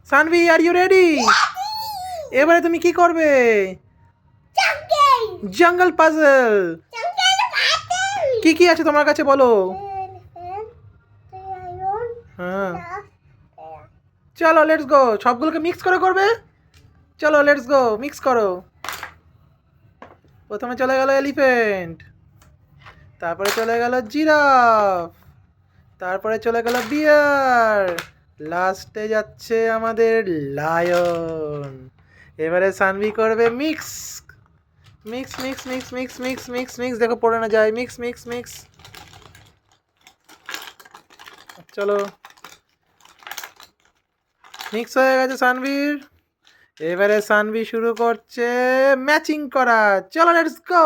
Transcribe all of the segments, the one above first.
Sanvi are you ready? এবারে তুমি কি করবে? জঙ্গল পাজল। কি কি আছে তোমার কাছে বলো? হ্যাঁ, চলো লেটস গো। সবগুলোকে মিক্স করে করবে? চলো লেটস গো, মিক্স করো। প্রথমে চলে গেল এলিফ্যান্ট, তারপরে চলে গেল জিরাফ, তারপরে চলে গেল বিয়ার, লাস্টে যাচ্ছে আমাদের লায়ন। এবারে সানভি করবে mix mix mix mix mix mix mix mix, দেখো পড়ে না যায়। মিক্স মিক্স মিক্স, চলো মিক্স হয়ে গেছে সানভির। এবারে সানভি শুরু করছে ম্যাচিং করা। চলো লেটস গো।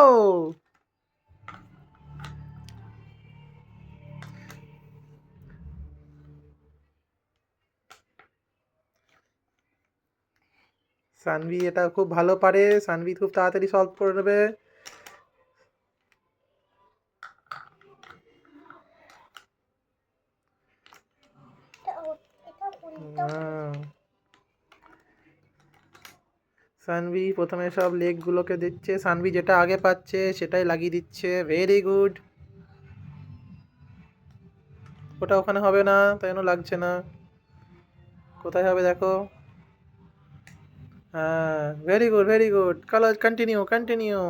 সানভি এটা খুব ভালো পারে, সানভি খুব তাড়াতাড়ি সলভ করে নেবে। সানভি প্রথমে সব লেগগুলোকে দিচ্ছে, সানভি যেটা আগে পাচ্ছে সেটাই লাগিয়ে দিচ্ছে। Very good. ওটা ওখানে হবে না, তাই জন্য লাগছে না। কোথায় হবে দেখো। হ্যাঁ, ভেরি গুড ভেরি গুড। চলো কন্টিনিউ কন্টিনিউ।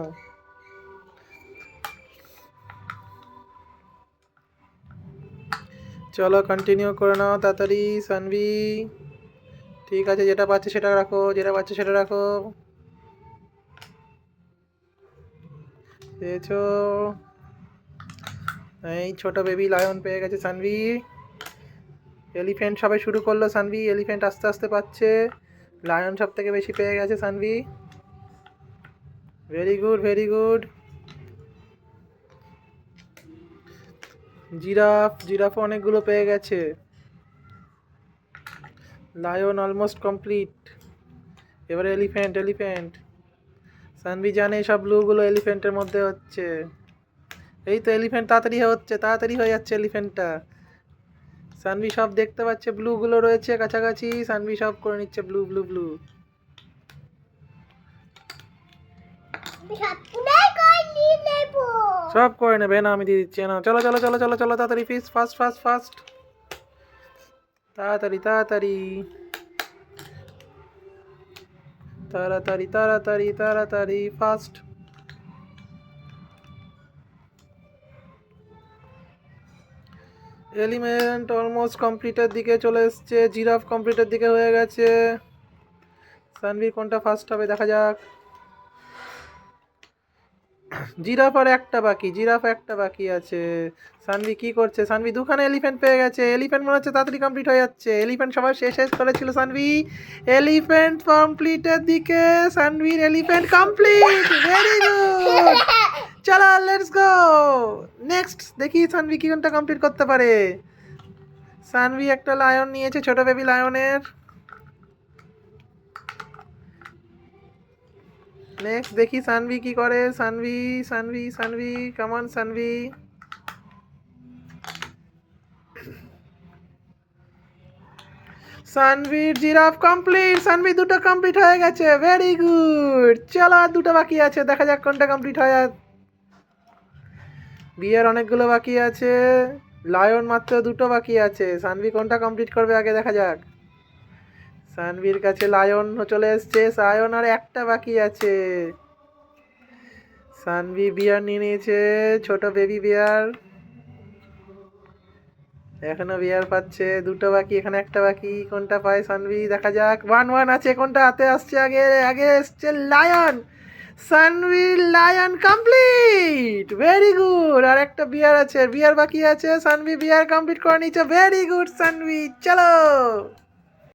চলো কন্টিনিউ করে নাও তাড়াতাড়ি সানভি। ঠিক আছে, যেটা পাচ্ছে সেটা রাখো, যেটা পাচ্ছে সেটা রাখো। পেয়েছো? এই ছোট বেবি লায়ন পেয়ে গেছে সানভি। এলিফ্যান্ট সবাই শুরু করলো, সানভি এলিফ্যান্ট আস্তে আস্তে পাচ্ছে। লায়ন সব থেকে বেশি পেয়ে গেছে Sanvi. Very good very good. Giraffe, জিরাফও অনেকগুলো পেয়ে গেছে। Lion almost complete. এবারে এলিফ্যান্ট এলিফ্যান্ট। সানভি জানে সব ব্লুগুলো এলিফ্যান্টের মধ্যে হচ্ছে। এই তো এলিফ্যান্ট তাড়াতাড়ি হচ্ছে, তাড়াতাড়ি হয়ে যাচ্ছে এলিফ্যান্টটা। সানভি সব দেখতে পাচ্ছে, ব্লুগুলো রয়েছে কাছাকাছি, সানভি সব করে নিচ্ছে ব্লু ব্লু ব্লু। সব করে নেবে না, আমি দিয়ে দিচ্ছি না। চলো চলো চলো চলো চলো তাড়াতাড়ি, ফিস ফাস্ট ফাস্ট ফাস্ট, তাড়াতাড়ি তাড়াতাড়ি তাড়াতাড়ি তাড়াতাড়ি তাড়াতাড়ি ফাস্ট। এলিমেন্ট অলমোস্ট কমপ্লিটের দিকে চলে এসছে, জিরাফ কমপ্লিটের দিকে হয়ে গেছে। সানভি কোনটা ফার্স্ট হবে দেখা যাক। জিরাফ আর একটা বাকি, জিরাফ একটা বাকি আছে। সানভি কি করছে? সানভি দুখানে এলিফ্যান্ট পেয়ে গেছে। এলিফ্যান্ট মনে হচ্ছে তাড়াতাড়ি কমপ্লিট হয়ে যাচ্ছে। এলিফ্যান্ট সবার শেষ শেষ করেছিল সানভি। এলিফ্যান্ট কমপ্লিটের দিকে, Sanvir elephant complete. Very good. চলো লেটস গো নেক্সট। দেখি সানভি কি কোনটা কমপ্লিট করতে পারে। সানভি একটা লায়ন নিয়েছে, ছোট বেবি লায়নের। নেক্সট দেখি সানভি কি করে। Sanvi Sanvi Sanvi come on. Sanvi giraffe complete. Sanvi দুটো কমপ্লিট হয়ে গেছে। Very good. চলো আর দুটো বাকি আছে, দেখা যাক কোনটা কমপ্লিট হয়। বিয়ের অনেকগুলো বাকি আছে, লায়ন মাত্র দুটো বাকি আছে। সানভি কোনটা কমপ্লিট করবে আগে দেখা যাক। সানভির কাছে লায়ন চলে এসছে, লায়ন আর একটা বাকি আছে। সানভি বিয়ার নিয়ে নিয়েছে, ছোট বেবি বিয়ার। এখনো বিয়ার পাচ্ছে, দুটো বাকি, এখানে একটা বাকি। কোনটা পায় সানভি দেখা যাক। 1-1 আছে, কোনটা হাতে আসছে আগে? আগে এসছে লায়ন। সানভির লায়ন কমপ্লিট। Very good. আর একটা বিয়ার আছে, বিয়ার বাকি আছে। সানভি বিয়ার কমপ্লিট করে নিচ্ছে। Very good Sanvi. চলো।